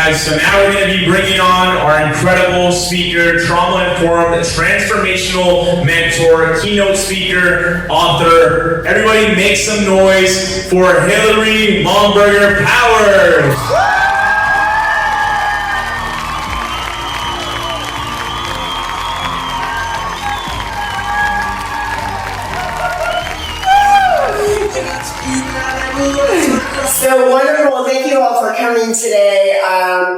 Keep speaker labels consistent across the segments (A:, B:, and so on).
A: guys. So now we're going to be bringing on our incredible speaker, trauma-informed, transformational mentor, keynote speaker, author. Everybody make some noise for Hilary Momberger Powers.
B: So wonderful. Thank you all for coming today.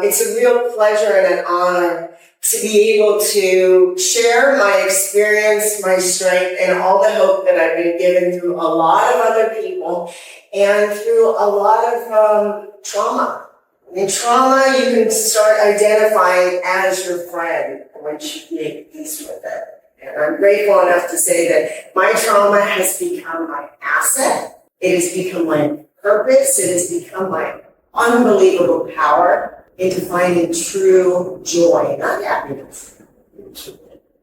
B: It's a real pleasure and an honor to be able to share my experience, my strength, and all the hope that I've been given through a lot of other people and through a lot of trauma. In trauma, you can start identifying as your friend once you make peace with it. And I'm grateful enough to say that my trauma has become my asset. It has become my purpose. It has become my unbelievable power into finding true joy, not happiness.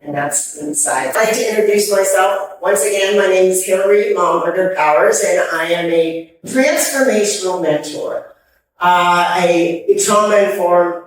B: And that's inside. I'd like to introduce myself. Once again, my name is Hilary Momberger Powers, and I am a transformational mentor, a trauma-informed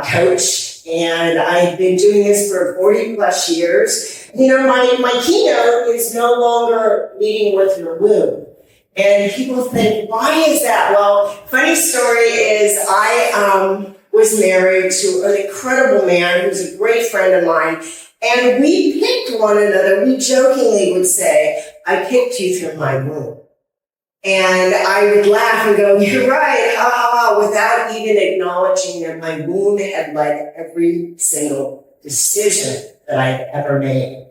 B: coach, and I've been doing this for 40 plus years. You know, my keynote is no longer leading with your wound. And people think, why is that? Well, funny story is I was married to an incredible man who's a great friend of mine, and we picked one another. We jokingly would say, I picked you through my womb. And I would laugh and go, you're right, ha ha ha, without even acknowledging that my womb had led every single decision that I'd ever made.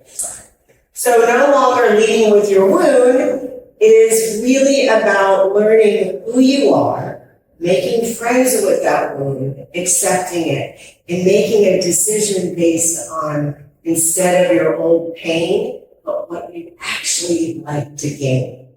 B: So no longer leading with your wound is really about learning who you are, making friends with that wound, accepting it, and making a decision based on, instead of your old pain, but what you'd actually like to gain.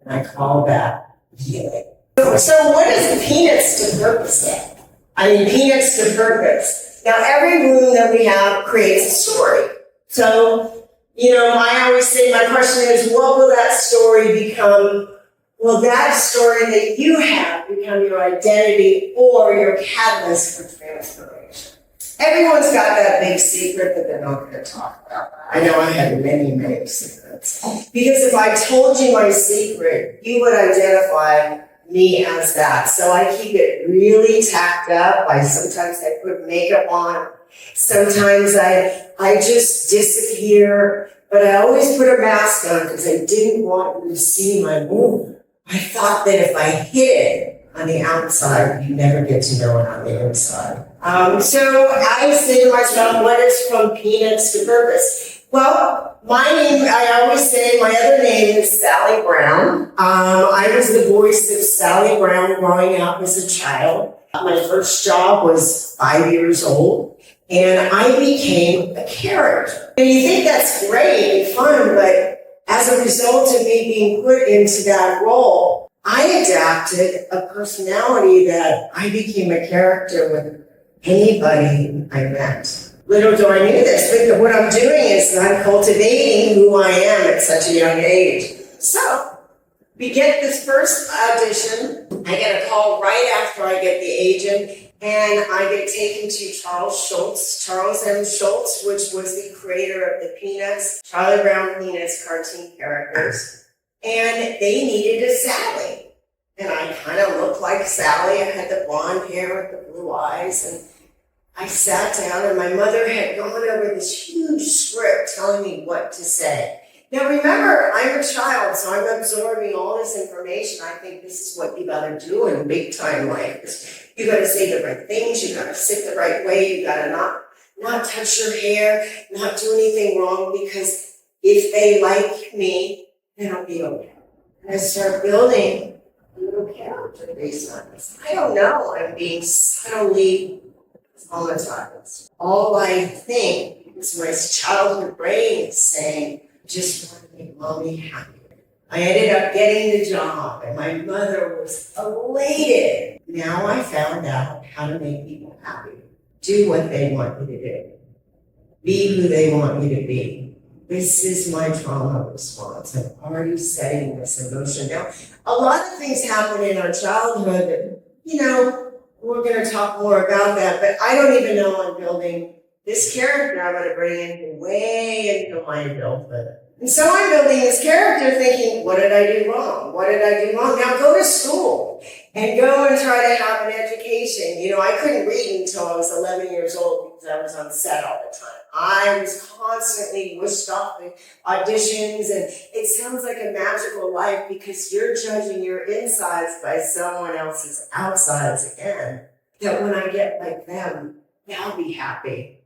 B: And I call that healing. So what is peanuts to purpose then? I mean, peanuts to purpose. Now, every wound that we have creates a story. So, you know, I always say, my question is, what will that story become? Will that story that you have become your identity or your catalyst for transformation? Everyone's got that big secret that they're not going to talk about. I know I have many, many secrets. Because if I told you my secret, you would identify me as that. So I keep it really tacked up. Sometimes I put makeup on. Sometimes I just disappear, but I always put a mask on because I didn't want you to see my wound. I thought that if I hid it on the outside, you never get to know it on the inside. So I say to myself, what is from peanuts to purpose? Well, my name, I always say my other name is Sally Brown. I was the voice of Sally Brown growing up as a child. My first job was 5 years old, and I became a character. And you think that's great and fun, but as a result of me being put into that role, I adapted a personality that I became a character with anybody I met. Little do I knew this, but what I'm doing is I'm cultivating who I am at such a young age. So, we get this first audition. I get a call right after I get the agent, and I get taken to Charles M. Schulz, which was the creator of the Peanuts, Charlie Brown Peanuts cartoon characters. And they needed a Sally. And I kind of looked like Sally. I had the blonde hair with the blue eyes, and I sat down, and my mother had gone over this huge script telling me what to say. Now remember, I'm a child, so I'm absorbing all this information. I think this is what you gotta do in big time like this. You gotta say the right things, you gotta sit the right way, you gotta not touch your hair, not do anything wrong, because if they like me, then I'll be okay. And I start building a little character based on this. I don't know, I'm being subtly traumatized. All I think is my childhood brain is saying, just want to make mommy happy. I ended up getting the job, and my mother was elated. Now I found out how to make people happy. Do what they want you to do. Be who they want you to be. This is my trauma response. I'm already setting this emotion. Now, a lot of things happen in our childhood that, you know, we're going to talk more about that, but I don't even know I'm building this character I'm going to bring in way into my adulthood. And so I'm building this character thinking, what did I do wrong? What did I do wrong? Now go to school and go and try to have an education. You know, I couldn't read until I was 11 years old because I was on set all the time. I was constantly wished off in auditions, and it sounds like a magical life because you're judging your insides by someone else's outsides again. That when I get like them, they'll be happy.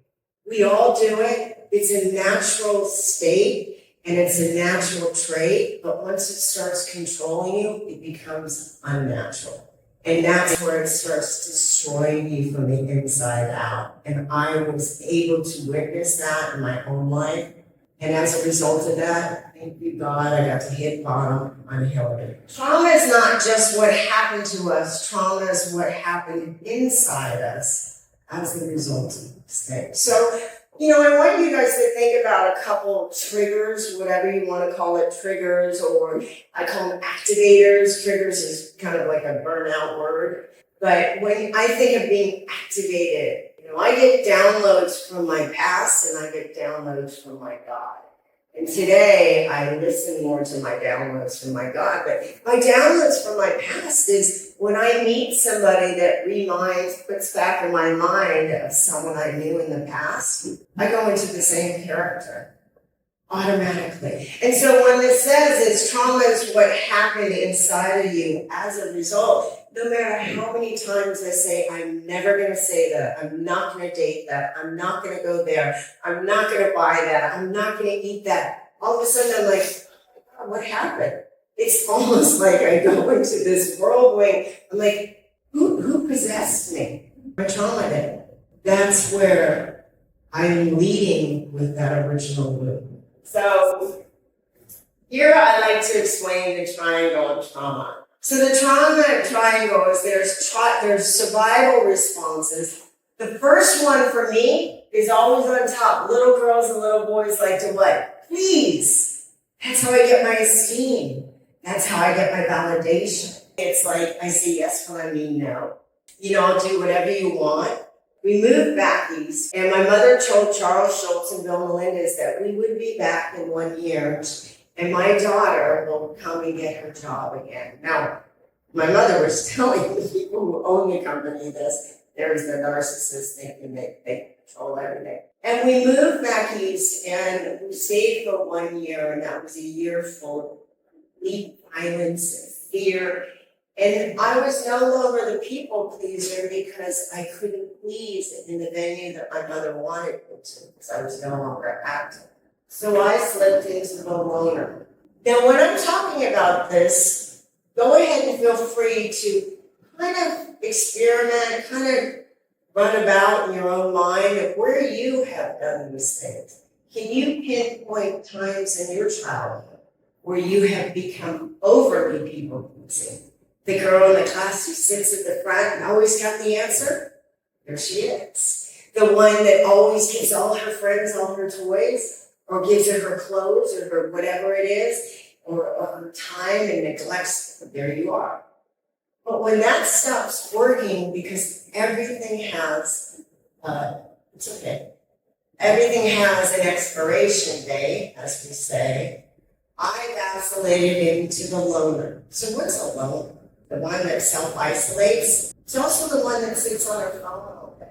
B: We all do it. It's a natural state. And it's a natural trait, but once it starts controlling you, it becomes unnatural. And that's where it starts destroying you from the inside out. And I was able to witness that in my own life. And as a result of that, thank you God, I got to hit bottom on Hilary. Trauma is not just what happened to us. Trauma is what happened inside us as a result of the mistake. So, you know, I want you guys to think about a couple of triggers, whatever you want to call it, triggers, or I call them activators. Triggers is kind of like a burnout word. But when I think of being activated, you know, I get downloads from my past and I get downloads from my God. And today I listen more to my downloads from my God. But my downloads from my past is when I meet somebody that puts back in my mind of someone I knew in the past, I go into the same character automatically. And so when this says is trauma is what happened inside of you as a result, no matter how many times I say, I'm never going to say that, I'm not going to date that, I'm not going to go there, I'm not going to buy that, I'm not going to eat that. All of a sudden I'm like, oh, what happened? It's almost like I go into this whirlwind. I'm like, who possessed me? My trauma did. That's where I'm leading with that original loop. So here I like to explain the triangle of trauma. So the trauma triangle is there's survival responses. The first one for me is always on top. Little girls and little boys like to what? Please. That's how I get my esteem. That's how I get my validation. It's like I say yes when I mean no. You know, I'll do whatever you want. We moved back east, and my mother told Charles Schultz and Bill Melendez that we would be back in 1 year, and my daughter will come and get her job again. Now, my mother was telling the people who own the company this. There's the narcissist thinking they control everything. And we moved back east, and we stayed for 1 year, and that was a year full of complete violence and fear. And I was no longer the people pleaser because I couldn't please in the venue that my mother wanted me to, because I was no longer active. So I slipped into the loner. Now, when I'm talking about this, go ahead and feel free to kind of experiment, kind of run about in your own mind of where you have done these things. Can you pinpoint times in your childhood where you have become overly people-pleasing? The girl in the class who sits at the front and always got the answer, there she is. The one that always gives all her friends all her toys, or gives her clothes, or her whatever it is, or her time and neglects, there you are. But when that stops working, because everything has, it's okay. Everything has an expiration date, as we say. I vacillated into the loner. So what's a loner? The one that self-isolates. It's also the one that sits on her phone all day.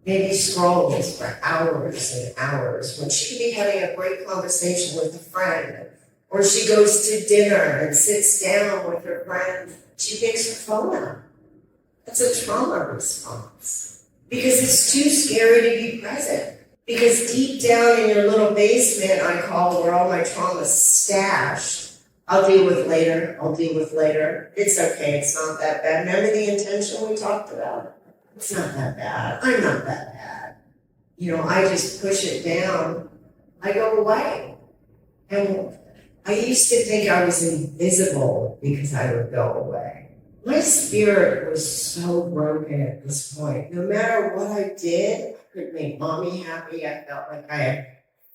B: Maybe scrolls for hours and hours when she could be having a great conversation with a friend. Or she goes to dinner and sits down with her friend. She takes her phone out. That's a trauma response. Because it's too scary to be present. Because deep down in your little basement, I call where all my trauma's stashed, I'll deal with later, I'll deal with later. It's okay, it's not that bad. Remember the intention we talked about? It's not that bad. I'm not that bad. You know, I just push it down. I go away. And I used to think I was invisible because I would go away. My spirit was so broken at this point. No matter what I did, I couldn't make mommy happy. I felt like I had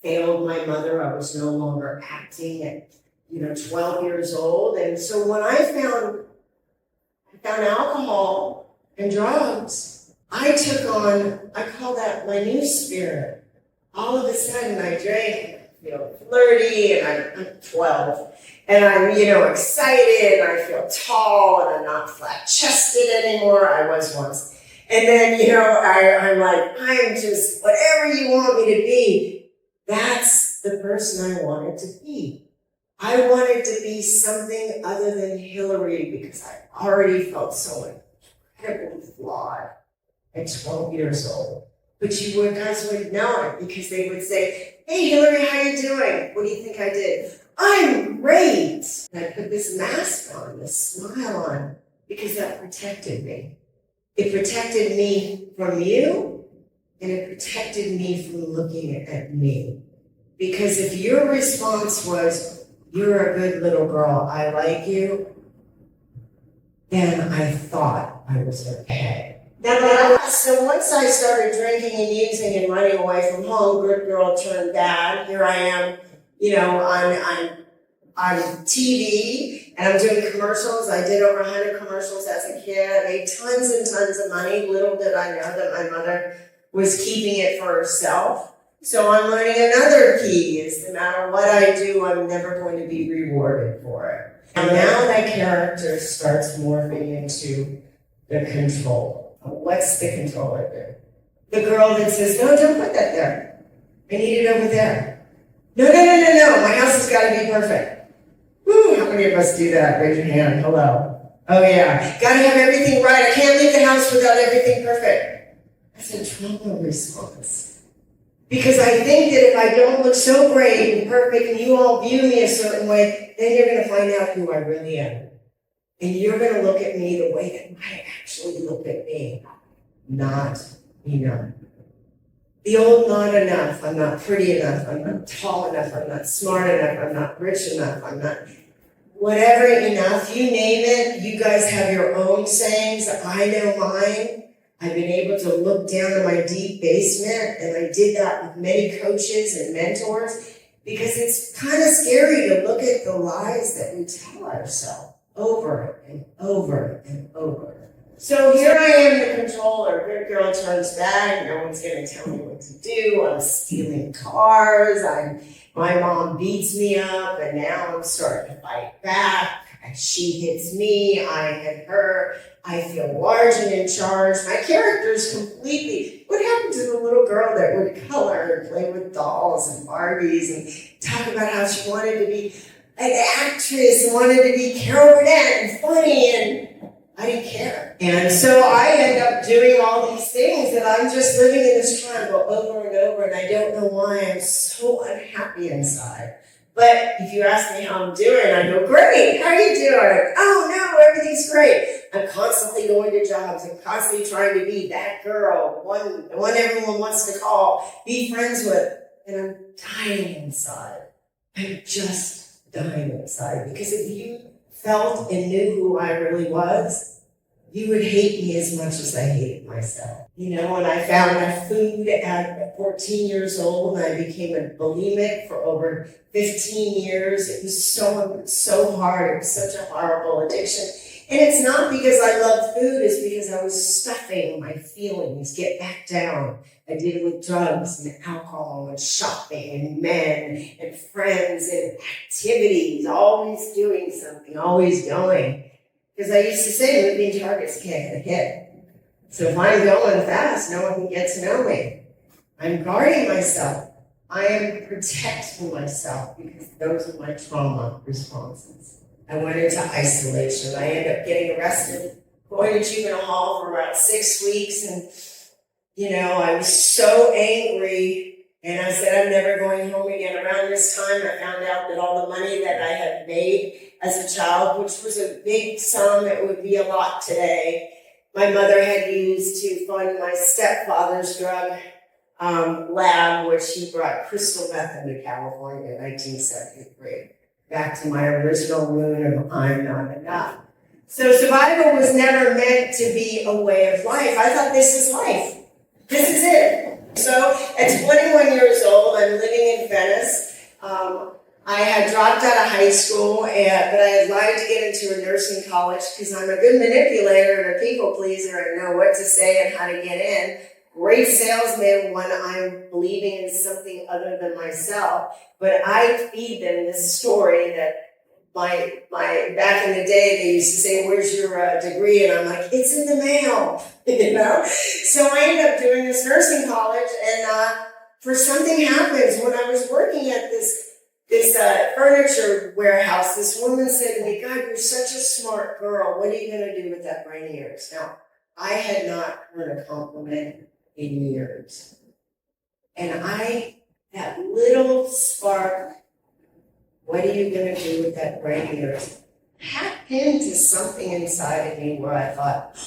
B: failed my mother. I was no longer acting at 12 years old. And so when I found alcohol and drugs, I took on, I call that my new spirit. All of a sudden I drank, flirty, and I'm 12. And I'm, excited, and I feel tall, and I'm not flat-chested anymore. I was once. And then, I'm like, I'm just whatever you want me to be. That's the person I wanted to be. I wanted to be something other than Hilary because I already felt so incredibly flawed at 12 years old. But you guys would know it because they would say, hey, Hilary, how you doing? What do you think I did? I'm great. And I put this mask on, this smile on, because that protected me. It protected me from you, and it protected me from looking at me. Because if your response was, you're a good little girl, I like you, then I thought I was okay. So once I started drinking and using and running away from home, good girl turned bad. Here I am, I'm on TV and I'm doing commercials. I did over 100 commercials as a kid. I made tons and tons of money. Little did I know that my mother was keeping it for herself. So I'm learning another key is no matter what I do, I'm never going to be rewarded for it. And now that character starts morphing into the control. What's the controller do? The girl that says, no, don't put that there. I need it over there. No. My house has got to be perfect. Woo, how many of us do that? Raise your hand. Hello. Oh, yeah. Got to have everything right. I can't leave the house without everything perfect. That's a trauma response. Because I think that if I don't look so great and perfect and you all view me a certain way, then you're going to find out who I really am. And you're going to look at me the way that I actually look at me. Not enough. The old not enough. I'm not pretty enough. I'm not tall enough. I'm not smart enough. I'm not rich enough. I'm not whatever enough. You name it. You guys have your own sayings. I know mine. I've been able to look down in my deep basement, and I did that with many coaches and mentors because it's kind of scary to look at the lies that we tell ourselves over and over and over. So here I am, the controller. Good girl turns back. No one's going to tell me what to do. I'm stealing cars. My mom beats me up, and now I'm starting to fight back. She hits me. I hit her. I feel large and in charge. My character's completely. What happened to the little girl that would color and play with dolls and Barbies and talk about how she wanted to be an actress and wanted to be Carol Burnett and funny, and I didn't care. And so I end up doing all these things that I'm just living in this triangle over and over, and I don't know why I'm so unhappy inside. But if you ask me how I'm doing, I go, great, how are you doing? Oh no, everything's great. I'm constantly going to jobs. I'm constantly trying to be that girl, the one everyone wants to call, be friends with. And I'm dying inside. I'm just dying inside. Because if you felt and knew who I really was, you would hate me as much as I hated myself. When I found my food at 14 years old, and I became a bulimic for over 15 years. It was so hard. It was such a horrible addiction. And it's not because I loved food, it's because I was stuffing my feelings, get back down. I did it with drugs and alcohol and shopping and men and friends and activities, always doing something, always going. Because I used to say, moving targets can't get hit. So if I'm going fast, no one can get to know me. I'm guarding myself. I am protecting myself because those are my trauma responses. I went into isolation. I ended up getting arrested, going to juvenile hall for about 6 weeks. And, I was so angry. And I said, I'm never going home again. Around this time, I found out that all the money that I had made as a child, which was a big sum, it would be a lot today, my mother had used to fund my stepfather's drug lab, which he brought crystal meth into California in 1973. Back to my original wound of I'm not enough. So survival was never meant to be a way of life. I thought this is life. This is it. So at 21 years old, I'm living in Venice. I had dropped out of high school, but I had lied to get into a nursing college because I'm a good manipulator and a people pleaser and know what to say and how to get in. Great salesman when I'm believing in something other than myself. But I feed them this story that my back in the day they used to say, "Where's your degree?" And I'm like, "It's in the mail," you know. So I ended up doing this nursing college, and for something happens when I was working at this furniture warehouse. This woman said to me, "God, you're such a smart girl. What are you going to do with that brain of yours?" Now, I had not heard a compliment in years. And that little spark, what are you going to do with that brain of yours, tapped into something inside of me where I thought,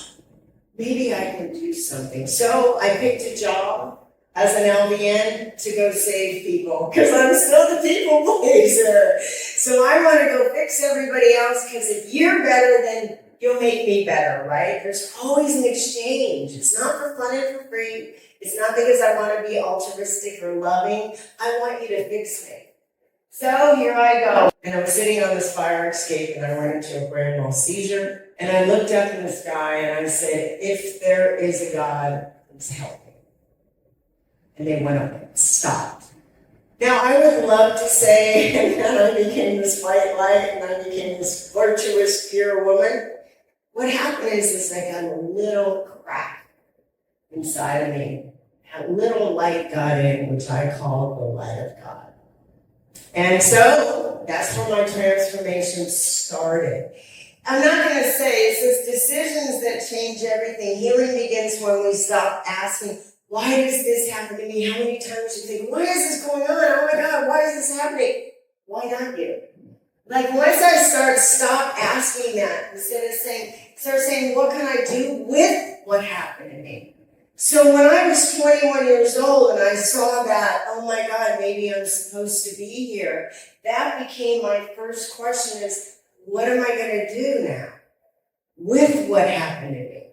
B: maybe I can do something. So I picked a job as an LVN to go save people, because I'm still the people pleaser. So I want to go fix everybody else, because if you're better, then you'll make me better, right? There's always an exchange. It's not for fun and for free. It's not because I want to be altruistic or loving. I want you to fix me. So here I go. And I'm sitting on this fire escape, and I went into a grand mal seizure. And I looked up in the sky, and I said, if there is a God, please help me. And they went up and stopped. Now, I would love to say, and then I became this white light, and I became this virtuous, pure woman. What happened is I got a little crack inside of me. A little light got in, which I call the light of God. And so that's where my transformation started. I'm not going to say, it says decisions that change everything. Healing begins when we stop asking, why does this happen to me? How many times do you think, why is this going on? Oh my God, why is this happening? Why not you? Like once I stop asking that, instead of start saying, what can I do with what happened to me? So when I was 21 years old and I saw that, oh my God, maybe I'm supposed to be here, that became my first question is, what am I going to do now with what happened to me?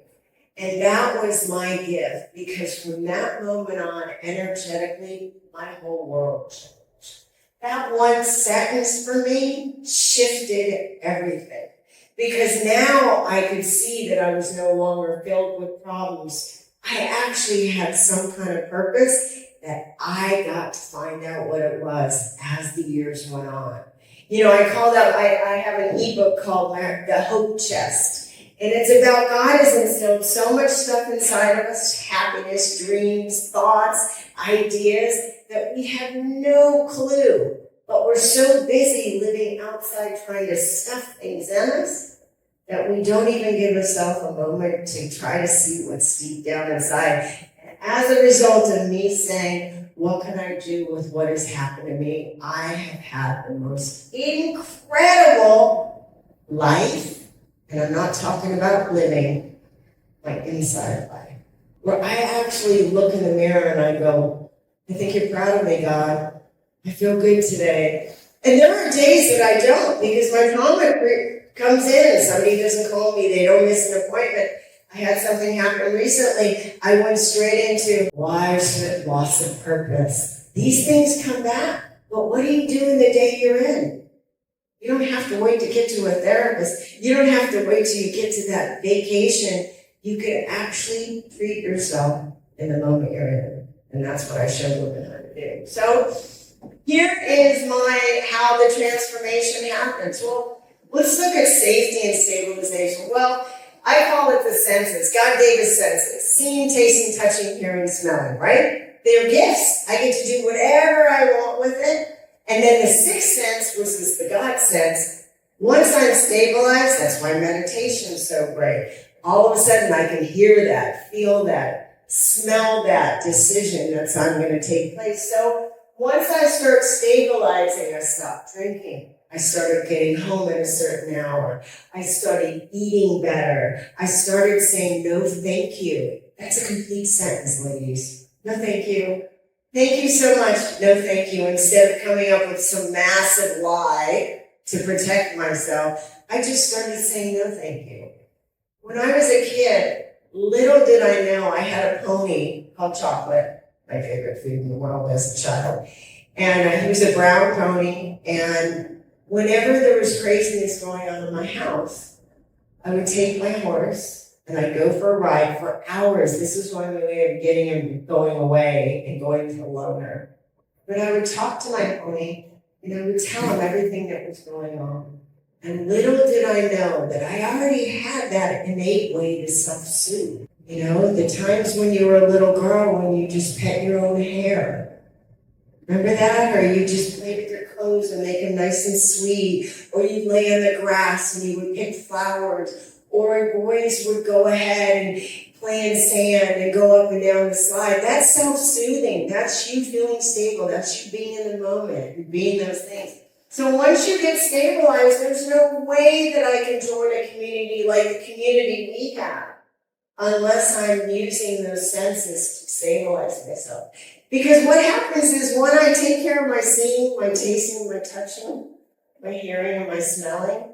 B: And that was my gift, because from that moment on, energetically, my whole world changed. That one sentence for me shifted everything. Because now I could see that I was no longer filled with problems. I actually had some kind of purpose that I got to find out what it was as the years went on. You know, I have an ebook called The Hope Chest. And it's about God has instilled so much stuff inside of us, happiness, dreams, thoughts, ideas, that we have no clue. But we're so busy living outside trying to stuff things in us that we don't even give ourselves a moment to try to see what's deep down inside. And as a result of me saying, what can I do with what has happened to me? I have had the most incredible life. And I'm not talking about living, like inside life, where I actually look in the mirror and I go, I think you're proud of me, God. I feel good today. And there are days that I don't, because my trauma comes in and somebody doesn't call me, they don't miss an appointment. I had something happen recently. I went straight into loss of purpose. These things come back, but what do you do in the day you're in? You don't have to wait to get to a therapist. You don't have to wait till you get to that vacation. You can actually treat yourself in the moment you're in. And that's what I show women how to do. So here is how the transformation happens. Well, let's look at safety and stabilization. Well, I call it the senses. God gave us senses. Seeing, tasting, touching, hearing, smelling, right? They're gifts. I get to do whatever I want with it. And then the sixth sense, which is the God sense, once I'm stabilized, that's why meditation is so great. All of a sudden I can hear that, feel that, smell that decision that's going to take place. So once I start stabilizing, I stop drinking. I started getting home at a certain hour. I started eating better. I started saying no thank you. That's a complete sentence, ladies. No thank you. Thank you so much. No, thank you. Instead of coming up with some massive lie to protect myself, I just started saying no, thank you. When I was a kid, little did I know I had a pony called chocolate, my favorite food in the world as a child. And he was a brown pony, and whenever there was craziness going on in my house, I would take my horse and I'd go for a ride for hours. This was one way of getting him going away and going to the loner. But I would talk to my pony and I would tell him everything that was going on. And little did I know that I already had that innate way to self-soothe. You know, the times when you were a little girl when you just pet your own hair. Remember that? Or you just played with your clothes and make them nice and sweet. Or you'd lay on the grass and you would pick flowers. Or boys would go ahead and play in sand and go up and down the slide. That's self-soothing. That's you feeling stable. That's you being in the moment and being those things. So once you get stabilized, there's no way that I can join a community like the community we have unless I'm using those senses to stabilize myself. Because what happens is when I take care of my seeing, my tasting, my touching, my hearing, and my smelling,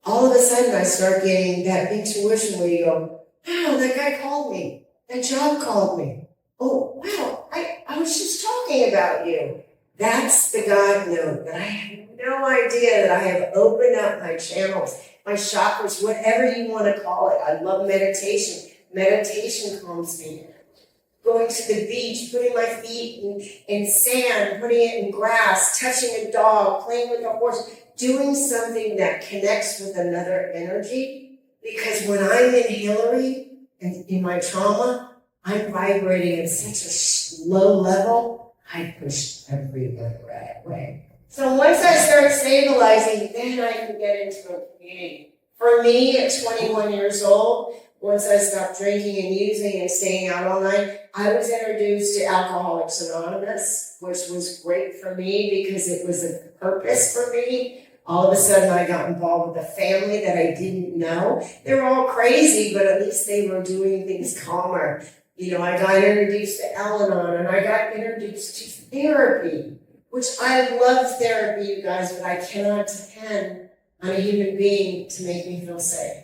B: all of a sudden I start getting that intuition where you go, wow, that guy called me. That job called me. Oh, wow, I was just talking about you. That's the God note that I have no idea that I have opened up my channels, my chakras, whatever you want to call it. I love meditation. Meditation calms me. Going to the beach, putting my feet in sand, putting it in grass, touching a dog, playing with a horse, doing something that connects with another energy. Because when I'm in Hilary and in my trauma, I'm vibrating at such a low level, I push everyone away. So once I start stabilizing, then I can get into a community. For me, at 21 years old, once I stopped drinking and using and staying out all night, I was introduced to Alcoholics Anonymous, which was great for me because it was a purpose for me. All of a sudden, I got involved with a family that I didn't know. They were all crazy, but at least they were doing things calmer. You know, I got introduced to Al-Anon, and I got introduced to therapy, which I love therapy, you guys, but I cannot depend on a human being to make me feel safe.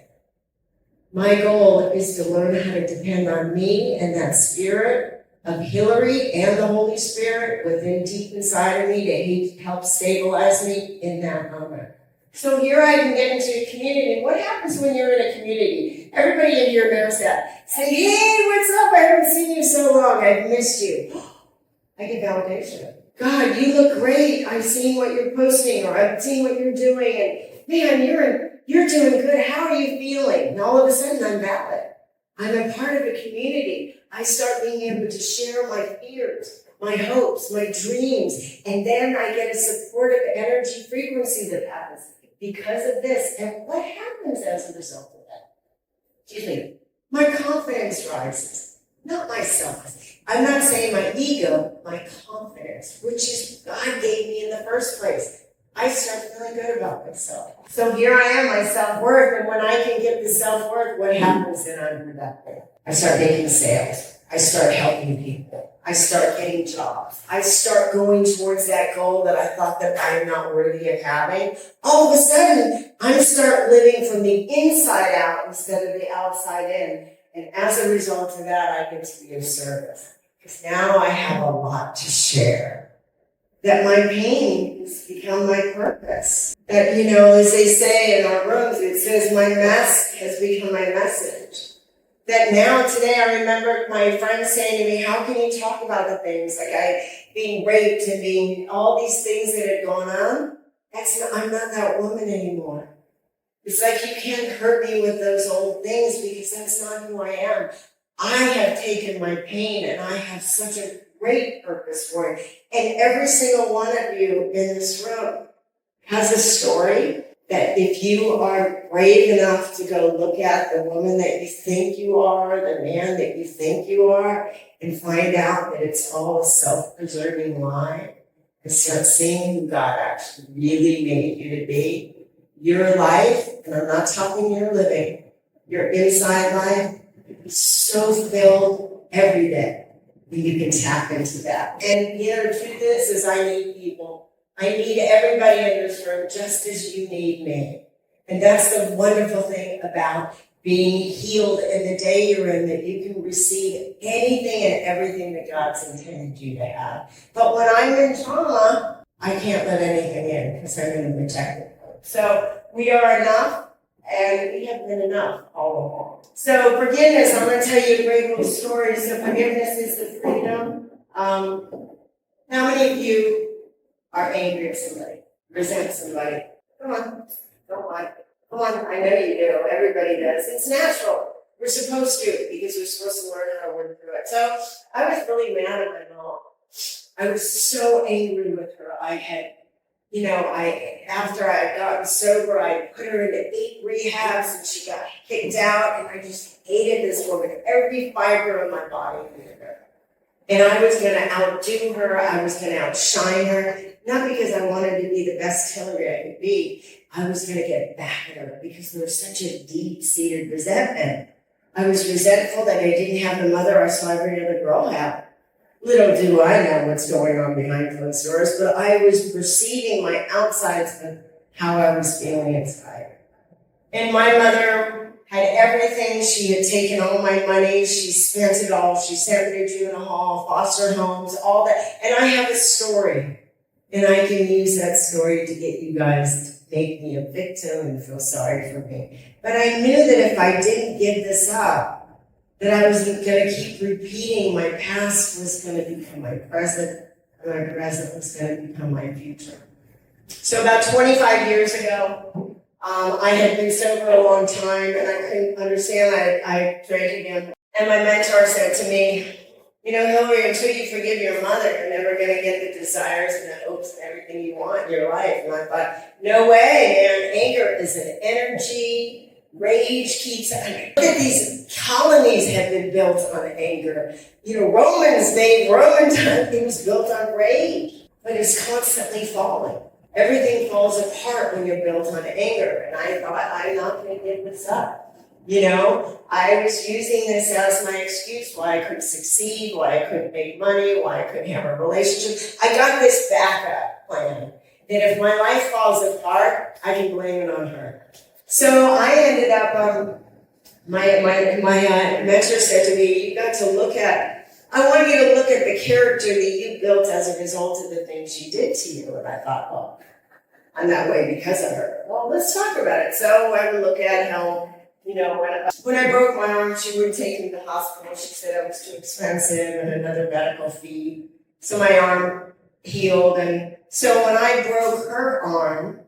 B: My goal is to learn how to depend on me and that spirit of Hilary and the Holy Spirit within deep inside of me to help stabilize me in that moment. So here I can get into a community. What happens when you're in a community? Everybody in here knows that. Say, hey, what's up? I haven't seen you so long. I've missed you. I get validation. God, you look great. I've seen what you're posting or I've seen what you're doing. And man, you're doing good. How are you feeling? And all of a sudden, I'm valid. I'm a part of a community. I start being able to share my fears, my hopes, my dreams. And then I get a supportive energy frequency that happens because of this. And what happens as a result of that? Excuse me. My confidence rises, not myself. I'm not saying my ego, my confidence, which is God gave me in the first place. I start feeling good about myself. So here I am, my self-worth, and when I can get the self-worth, what happens then I'm productive? I start making sales. I start helping people. I start getting jobs. I start going towards that goal that I thought that I am not worthy of having. All of a sudden, I start living from the inside out instead of the outside in. And as a result of that, I get to be of service. Because now I have a lot to share. That my pain has become my purpose. That, you know, as they say in our rooms, it says my mess has become my message. That now, today, I remember my friend saying to me, how can you talk about the things like being raped and being all these things that had gone on? I'm not that woman anymore. It's like you can't hurt me with those old things because that's not who I am. I have taken my pain and I have such a great purpose for it. And every single one of you in this room has a story that if you are brave enough to go look at the woman that you think you are, the man that you think you are, and find out that it's all a self-preserving lie, and start seeing who God actually really made you to be, your life, and I'm not talking your living, your inside life, is so filled every day. You can tap into that. And you know, the truth is I need people. I need everybody in this room just as you need me. And that's the wonderful thing about being healed in the day you're in, that you can receive anything and everything that God's intended you to have. But when I'm in trauma, I can't let anything in because I'm in a protective mode. So we are enough, and we have been enough all along. So forgiveness, I'm going to tell you a great little story. So forgiveness is the freedom. How many of you are angry at somebody, resent somebody? Come on, don't lie. Come on, I know you do. Everybody does. It's natural. We're supposed to, because we're supposed to learn how to work through it. So I was really mad at my mom. I was so angry with her. After I had gotten sober, I put her into 8 rehabs and she got kicked out, and I just hated this woman. Every fiber of my body hated her. And I was going to outdo her. I was going to outshine her. Not because I wanted to be the best Hilary I could be. I was going to get back at her because there was such a deep-seated resentment. I was resentful that I didn't have the mother I saw every other girl have. Little do I know what's going on behind closed doors, but I was perceiving my outsides of how I was feeling inside. And my mother had everything. She had taken all my money. She spent it all. She sent me to juvenile hall, foster homes, all that. And I have a story. And I can use that story to get you guys to make me a victim and feel sorry for me. But I knew that if I didn't give this up, that I was going to keep repeating. My past was going to become my present, and my present was going to become my future. So about 25 years ago, I had been sober a long time, and I couldn't understand. I drank again. And my mentor said to me, you know, Hilary, until you forgive your mother, you're never going to get the desires and the hopes and everything you want in your life. And I thought, no way, man. Anger is an energy. Rage keeps, look at these colonies have been built on anger. You know, Roman time, things built on rage, but it's constantly falling. Everything falls apart when you're built on anger. And I thought, I'm not going to give this up. You know, I was using this as my excuse why I couldn't succeed, why I couldn't make money, why I couldn't have a relationship. I got this backup plan that if my life falls apart, I can blame it on her. So I ended up, my mentor said to me, I want you to look at the character that you built as a result of the things she did to you. And I thought, well, I'm that way because of her. Well, let's talk about it. So I would look at how, you know, when I broke my arm, she wouldn't take me to the hospital. She said it was too expensive and another medical fee. So my arm healed. And so when I broke her arm,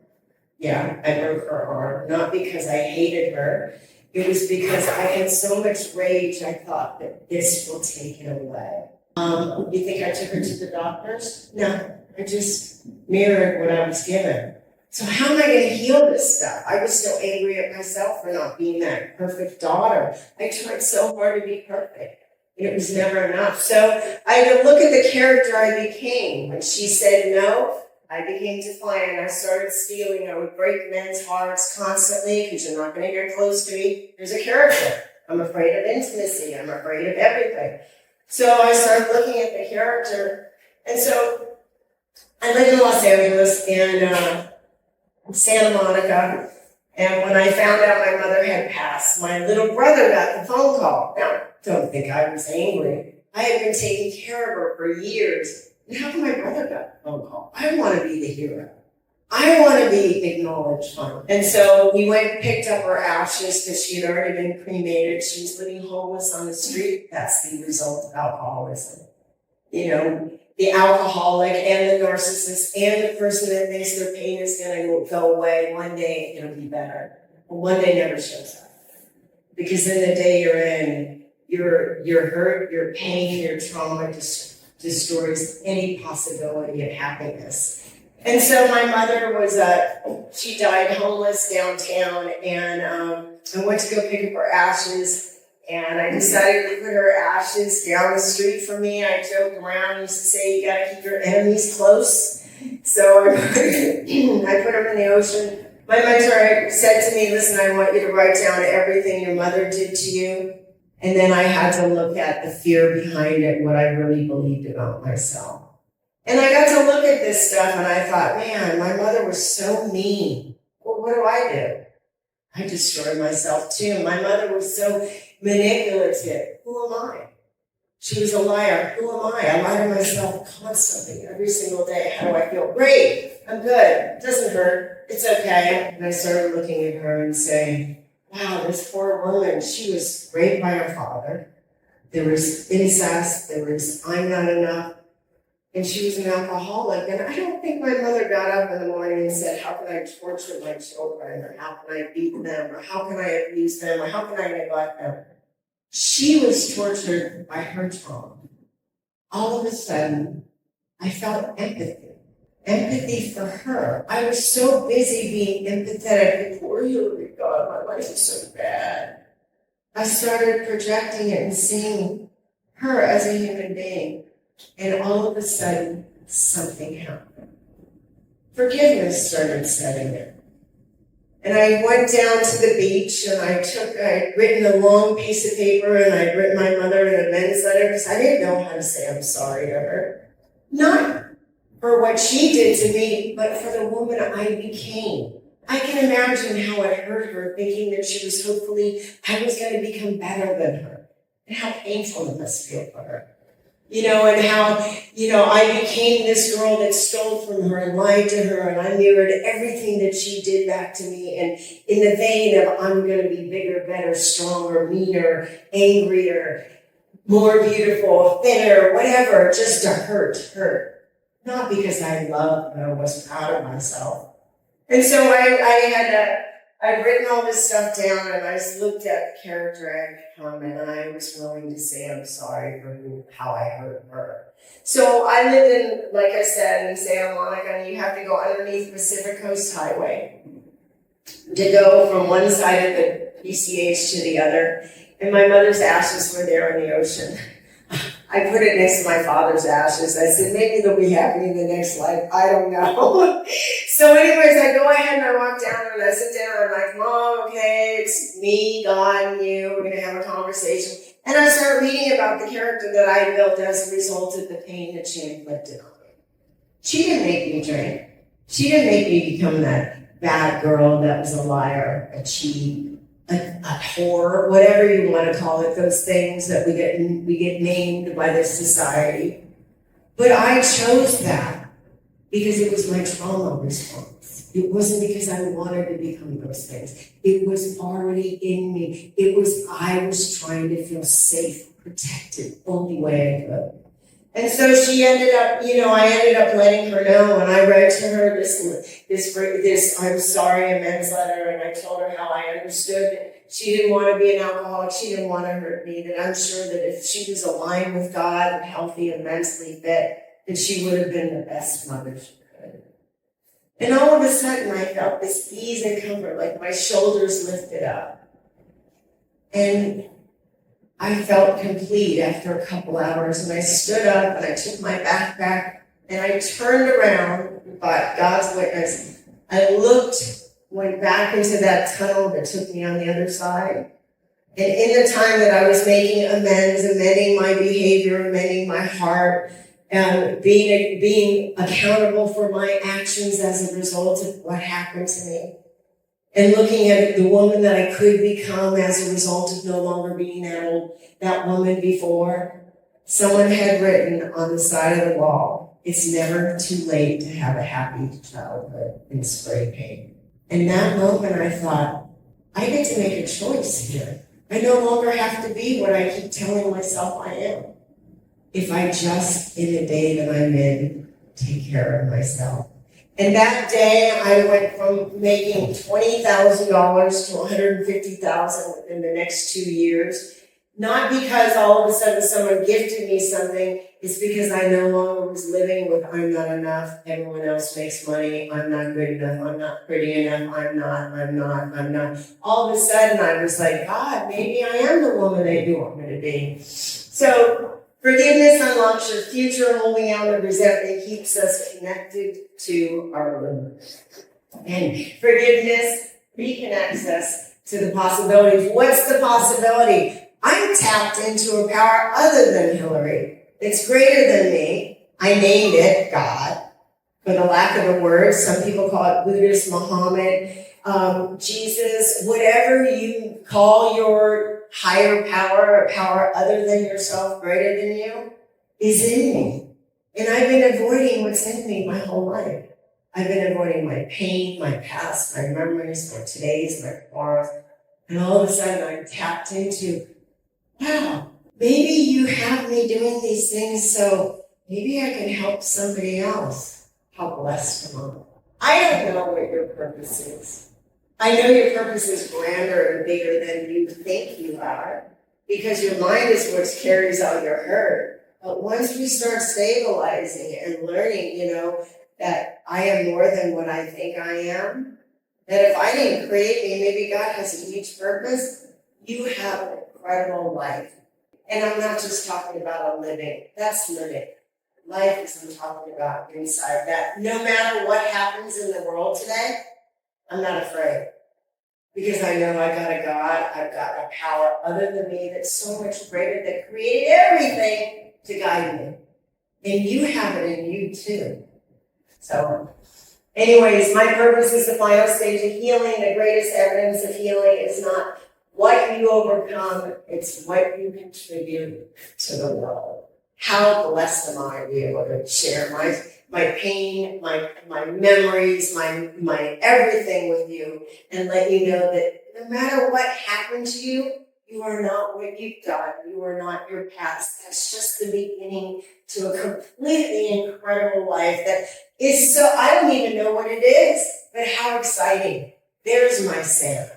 B: I broke her arm, not because I hated her. It was because I had so much rage, I thought that this will take it away. You think I took her to the doctors? No, I just mirrored what I was given. So how am I going to heal this stuff? I was still angry at myself for not being that perfect daughter. I tried so hard to be perfect, and it was never enough. So I had to look at the character I became. When she said no, I became defiant. I started stealing. I would break men's hearts constantly because you're not going to get close to me. There's a character. I'm afraid of intimacy. I'm afraid of everything. So I started looking at the character. And so I lived in Los Angeles and Santa Monica. And when I found out my mother had passed, my little brother got the phone call. Now, don't think I was angry. I had been taking care of her for years. And how come my brother got a phone call? I want to be the hero. I want to be acknowledged finally. And so we went and picked up her ashes because she had already been cremated. She was living homeless on the street. That's the result of alcoholism. You know, the alcoholic and the narcissist and the person that thinks their pain is going to go away. One day it'll be better. But one day never shows up. Because in the day you're in, your hurt, your pain, your trauma destroys any possibility of happiness. And so my mother was, she died homeless downtown, and I went to go pick up her ashes, and I decided to put her ashes down the street from me. I joked around, used to say, you gotta keep your enemies close. So I put them in the ocean. My mentor said to me, listen, I want you to write down everything your mother did to you. And then I had to look at the fear behind it, what I really believed about myself. And I got to look at this stuff and I thought, man, my mother was so mean. Well, what do? I destroyed myself too. My mother was so manipulative. Who am I? She was a liar. Who am I? I lie to myself constantly, every single day. How do I feel? Great. I'm good. It doesn't hurt. It's okay. And I started looking at her and saying, wow, this poor woman, she was raped by her father. There was incest. There was I'm not enough. And she was an alcoholic. And I don't think my mother got up in the morning and said, how can I torture my children? Or how can I beat them? Or how can I abuse them? Or how can I neglect them? She was tortured by her trauma. All of a sudden, I felt empathy. Empathy for her. I was so busy being empathetic. Poor Hilary, God, my life is so bad. I started projecting it and seeing her as a human being. And all of a sudden, something happened. Forgiveness started setting in. And I went down to the beach and I'd written a long piece of paper and I'd written my mother an amends letter because I didn't know how to say I'm sorry to her. Not for what she did to me, but for the woman I became. I can imagine how it hurt her thinking that she was I was going to become better than her. And how painful it must feel for her. And how, I became this girl that stole from her and lied to her, and I mirrored everything that she did back to me. And in the vein of, I'm going to be bigger, better, stronger, meaner, angrier, more beautiful, thinner, whatever, just to hurt. Not because I loved and I was proud of myself. And so I'd written all this stuff down and I just looked at the character I'd become and I was willing to say I'm sorry for how I hurt her. So I lived in, like I said, in Santa Monica, and you have to go underneath Pacific Coast Highway to go from one side of the PCH to the other. And my mother's ashes were there in the ocean. I put it next to my father's ashes. I said, maybe they'll be happy in the next life. I don't know. So anyways, I go ahead and I walk down and I sit down and I'm like, Mom, okay, it's me, God, and you. We're going to have a conversation. And I start reading about the character that I built as a result of the pain that she inflicted on me. She didn't make me drink. She didn't make me become that bad girl that was a liar, a cheat, a whore, whatever you want to call it, those things that we get named by this society. But I chose that because it was my trauma response. It wasn't because I wanted to become those things. It was already in me. I was trying to feel safe, protected, only way I could. And so she ended up, I ended up letting her know, and I read to her this I'm sorry amends letter, and I told her how I understood that she didn't want to be an alcoholic, she didn't want to hurt me, that I'm sure that if she was aligned with God and healthy and mentally fit, that she would have been the best mother she could. And all of a sudden I felt this ease and comfort, like my shoulders lifted up. And I felt complete after a couple hours, and I stood up and I took my backpack and I turned around, by God's witness. I went back into that tunnel that took me on the other side. And in the time that I was making amends, amending my behavior, amending my heart, and being accountable for my actions as a result of what happened to me, and looking at the woman that I could become as a result of no longer being that woman before, someone had written on the side of the wall, it's never too late to have a happy childhood in spray paint. In that moment, I thought, I get to make a choice here. I no longer have to be what I keep telling myself I am. If I just, in the day that I'm in, take care of myself. And that day, I went from making $20,000 to $150,000 within the next 2 years. Not because all of a sudden someone gifted me something. It's because I no longer was living with I'm not enough, everyone else makes money, I'm not good enough, I'm not pretty enough, I'm not. All of a sudden, I was like, God, maybe I am the woman that you want me to be. So forgiveness unlocks your future. Holding on to resentment keeps us connected to our limits. And forgiveness reconnects us to the possibilities. What's the possibility? I'm tapped into a power other than Hilary. It's greater than me. I named it God. for the lack of a word. Some people call it Buddhist, Muhammad, Jesus, whatever you call your higher power, a power other than yourself, greater than you, is in me. And I've been avoiding what's in me my whole life. I've been avoiding my pain, my past, my memories, my todays, my tomorrows. And all of a sudden I'm tapped into, wow, maybe you have me doing these things so maybe I can help somebody else. How blessed am I? I don't know what your purpose is. I know your purpose is grander and bigger than you think you are, because your mind is what carries all your hurt. But once we start stabilizing and learning, that I am more than what I think I am, that if I didn't create me, maybe God has a huge purpose, you have an incredible life. And I'm not just talking about a living. That's living. Life is I'm talking about inside that. No matter what happens in the world today, I'm not afraid. Because I know I got a God, I've got a power other than me that's so much greater, that created everything to guide me. And you have it in you too. So, anyways, my purpose is the final stage of healing. The greatest evidence of healing is not what you overcome, it's what you contribute to the world. How blessed am I to be able to share my pain, my memories, my everything with you, and let you know that no matter what happened to you, you are not what you've done. You are not your past. That's just the beginning to a completely incredible life that is so, I don't even know what it is, but how exciting. There's my Santa.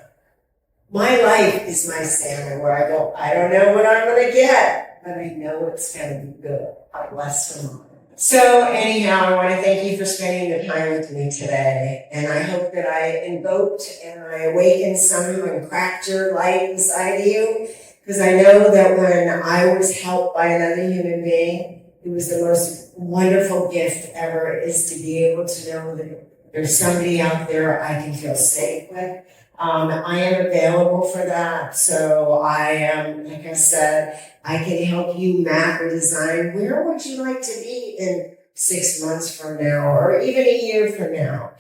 B: My life is my Santa, where I go, I don't know what I'm going to get, but I know it's going to be good. I'm blessed from all. So anyhow, I want to thank you for spending the time with me today. And I hope that I invoked and I awakened some and cracked your light inside of you. Because I know that when I was helped by another human being, it was the most wonderful gift ever, is to be able to know that there's somebody out there I can feel safe with. I am available for that. So I am, like I said, I can help you map or design where would you like to be in 6 months from now, or even a year from now.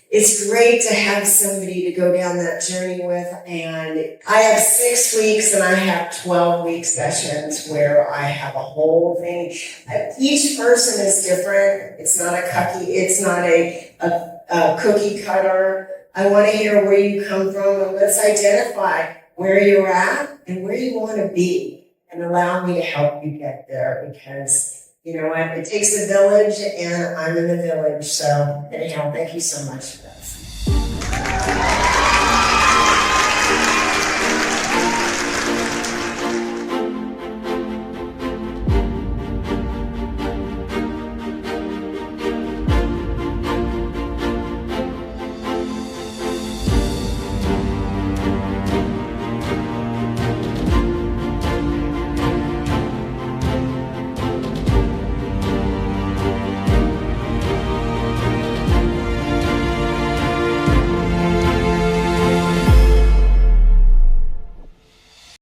B: It's great to have somebody to go down that journey with. And I have 6 weeks and I have 12-week sessions where I have a whole thing. Each person is different. It's not a cookie cutter. I want to hear where you come from, and let's identify where you're at and where you want to be, and allow me to help you get there, because you know what? It takes a village, and I'm in the village. So anyhow, thank you so much for this.